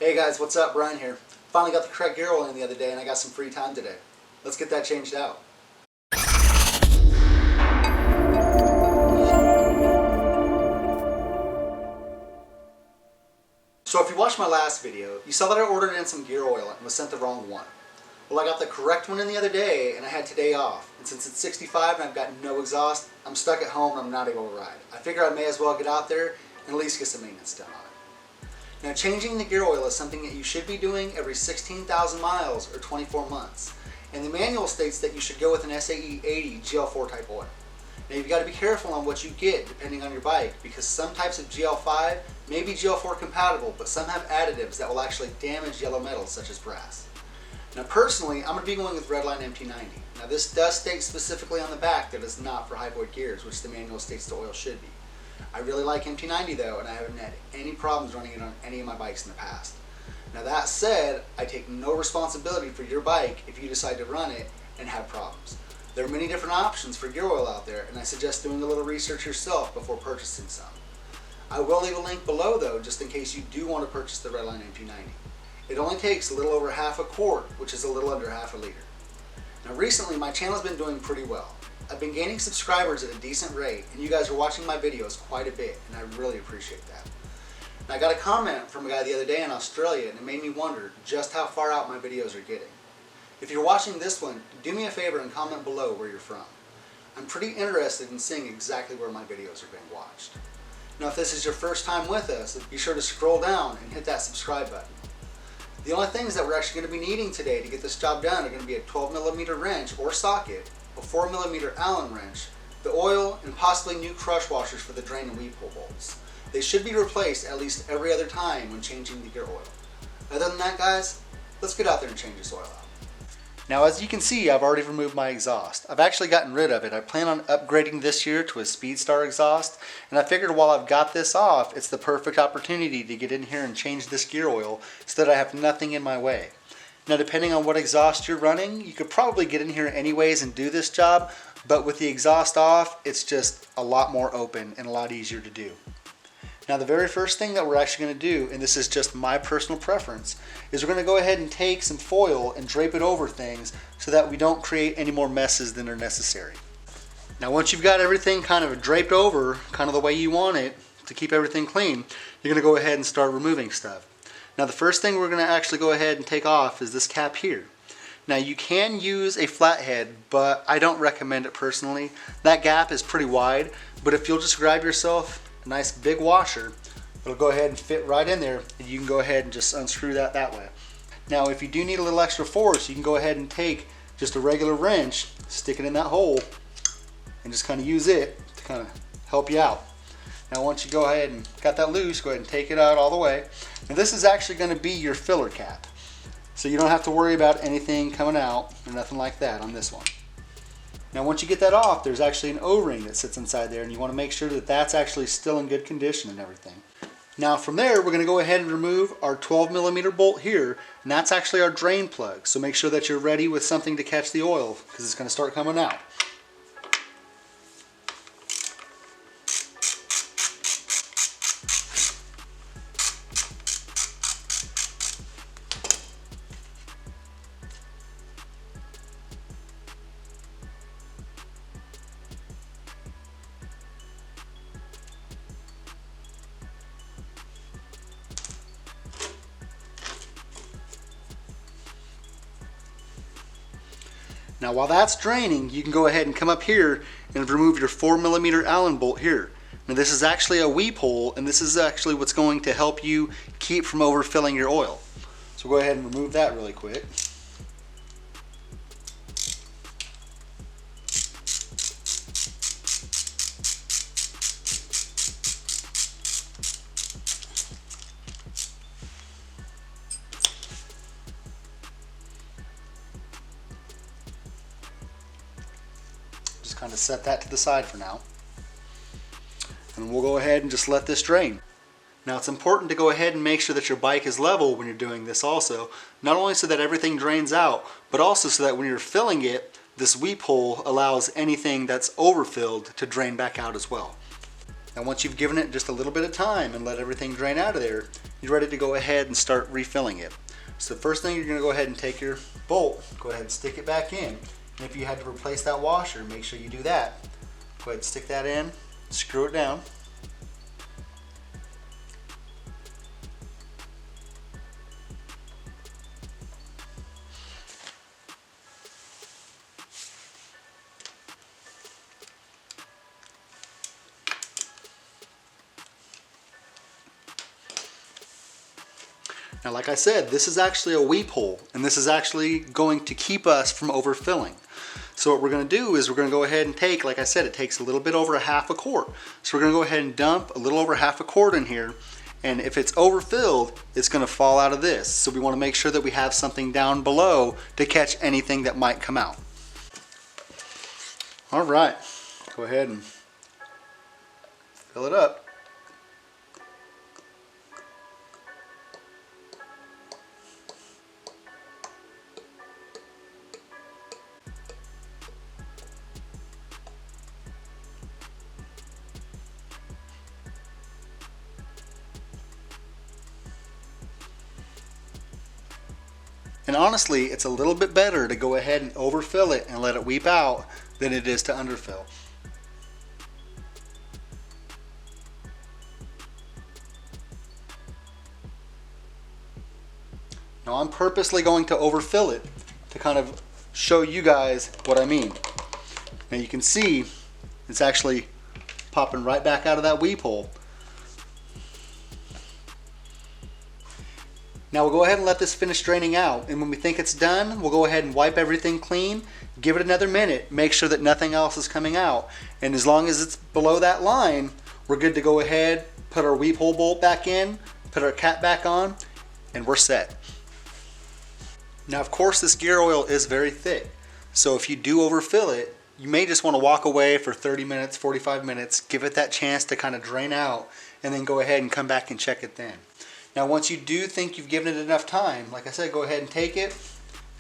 Hey guys, what's up? Bryan here. Finally got the correct gear oil in the other day and I got some free time today. Let's get that changed out. So if you watched my last video, you saw that I ordered in some gear oil and was sent the wrong one. Well, I got the correct one in the other day and I had today off. And since it's 65 and I've got no exhaust, I'm stuck at home and I'm not able to ride. I figure I may as well get out there and at least get some maintenance done on it. Now, changing the gear oil is something that you should be doing every 16,000 miles or 24 months. And the manual states that you should go with an SAE 80 GL4 type oil. Now, you've got to be careful on what you get depending on your bike, because some types of GL5 may be GL4 compatible, but some have additives that will actually damage yellow metals such as brass. Now, personally, I'm going to be going with Redline MT90. Now, this does state specifically on the back that it's not for high void gears, which the manual states the oil should be. I really like MT90 though, and I haven't had any problems running it on any of my bikes in the past. Now, that said, I take no responsibility for your bike if you decide to run it and have problems. There are many different options for gear oil out there, and I suggest doing a little research yourself before purchasing some. I will leave a link below though, just in case you do want to purchase the Redline MT90. It only takes a little over half a quart, which is a little under half a liter. Now, recently my channel's been doing pretty well. I've been gaining subscribers at a decent rate, and you guys are watching my videos quite a bit, and I really appreciate that. Now, I got a comment from a guy the other day in Australia, and it made me wonder just how far out my videos are getting. If you're watching this one, do me a favor and comment below where you're from. I'm pretty interested in seeing exactly where my videos are being watched. Now, if this is your first time with us, be sure to scroll down and hit that subscribe button. The only things that we're actually going to be needing today to get this job done are going to be a 12mm wrench or socket, a 4mm Allen wrench, the oil, and possibly new crush washers for the drain and weed pull bolts. They should be replaced at least every other time when changing the gear oil. Other than that, guys, let's get out there and change this oil out. Now, as you can see, I've already removed my exhaust. I've actually gotten rid of it. I plan on upgrading this year to a Speedstar exhaust, and I figured while I've got this off, it's the perfect opportunity to get in here and change this gear oil so that I have nothing in my way. Now, depending on what exhaust you're running, you could probably get in here anyways and do this job, but with the exhaust off, it's just a lot more open and a lot easier to do. Now, the very first thing that we're actually going to do, and this is just my personal preference, is we're going to go ahead and take some foil and drape it over things so that we don't create any more messes than are necessary. Now, once you've got everything kind of draped over, kind of the way you want it to keep everything clean, you're going to go ahead and start removing stuff. Now, the first thing we're going to actually go ahead and take off is this cap here. Now, you can use a flathead, but I don't recommend it personally. That gap is pretty wide, but if you'll just grab yourself a nice big washer, it'll go ahead and fit right in there, and you can go ahead and just unscrew that way. Now, if you do need a little extra force, you can go ahead and take just a regular wrench, stick it in that hole, and just kind of use it to kind of help you out. Now, once you go ahead and got that loose, go ahead and take it out all the way. And this is actually going to be your filler cap, so you don't have to worry about anything coming out or nothing like that on this one. Now, once you get that off, there's actually an O-ring that sits inside there, and you want to make sure that that's actually still in good condition and everything. Now, from there, we're going to go ahead and remove our 12mm bolt here, and that's actually our drain plug. So make sure that you're ready with something to catch the oil, because it's going to start coming out. Now, while that's draining, you can go ahead and come up here and remove your 4mm Allen bolt here. Now, this is actually a weep hole, and this is actually what's going to help you keep from overfilling your oil. So go ahead and remove that really quick. Kind of set that to the side for now, and we'll go ahead and just let this drain. Now, it's important to go ahead and make sure that your bike is level when you're doing this also, not only so that everything drains out, but also so that when you're filling it, this weep hole allows anything that's overfilled to drain back out as well. Now once you've given it just a little bit of time and let everything drain out of there, you're ready to go ahead and start refilling it. So the first thing, you're going to go ahead and take your bolt, go ahead and stick it back in. And if you had to replace that washer, make sure you do that. Go ahead and stick that in, screw it down. Now, like I said, this is actually a weep hole, and this is actually going to keep us from overfilling. So what we're going to do is we're going to go ahead and take, like I said, it takes a little bit over a half a quart. So we're going to go ahead and dump a little over half a quart in here, and if it's overfilled, it's going to fall out of this. So we want to make sure that we have something down below to catch anything that might come out. All right, go ahead and fill it up. And honestly, it's a little bit better to go ahead and overfill it and let it weep out than it is to underfill. Now I'm purposely going to overfill it to kind of show you guys what I mean. Now you can see it's actually popping right back out of that weep hole. Now we'll go ahead and let this finish draining out, and when we think it's done, we'll go ahead and wipe everything clean, give it another minute, make sure that nothing else is coming out, and as long as it's below that line, we're good to go ahead, put our weep hole bolt back in, put our cap back on, and we're set. Now of course this gear oil is very thick, so if you do overfill it, you may just want to walk away for 30 minutes, 45 minutes, give it that chance to kind of drain out, and then go ahead and come back and check it then. Now once you do think you've given it enough time, like I said, go ahead and take it,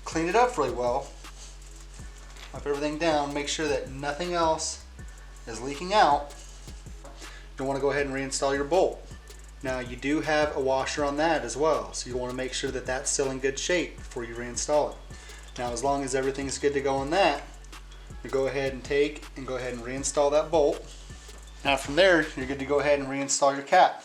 clean it up really well, wipe everything down, make sure that nothing else is leaking out. You'll want to go ahead and reinstall your bolt. Now you do have a washer on that as well, so you want to make sure that that's still in good shape before you reinstall it. Now as long as everything's good to go on that, you go ahead and go ahead and reinstall that bolt. Now from there, you're good to go ahead and reinstall your cap.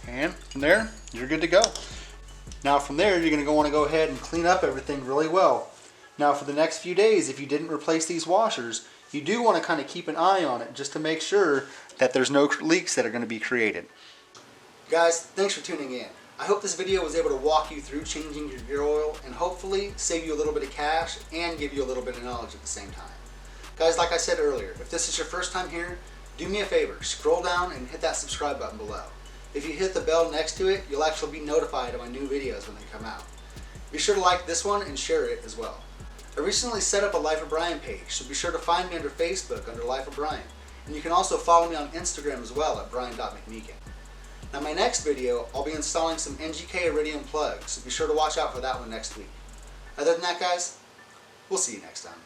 And from there, you're good to go. Now from there, you're going to want to go ahead and clean up everything really well. Now for the next few days, if you didn't replace these washers, you do want to kind of keep an eye on it just to make sure that there's no leaks that are going to be created. Guys, thanks for tuning in. I hope this video was able to walk you through changing your gear oil and hopefully save you a little bit of cash and give you a little bit of knowledge at the same time. Guys, like I said earlier, if this is your first time here, do me a favor, scroll down and hit that subscribe button below. If you hit the bell next to it, you'll actually be notified of my new videos when they come out. Be sure to like this one and share it as well. I recently set up a Life of Bryan page, so be sure to find me under Facebook under Life of Bryan. And you can also follow me on Instagram as well at bryan.mcmeekin. Now my next video, I'll be installing some NGK Iridium plugs, so be sure to watch out for that one next week. Other than that guys, we'll see you next time.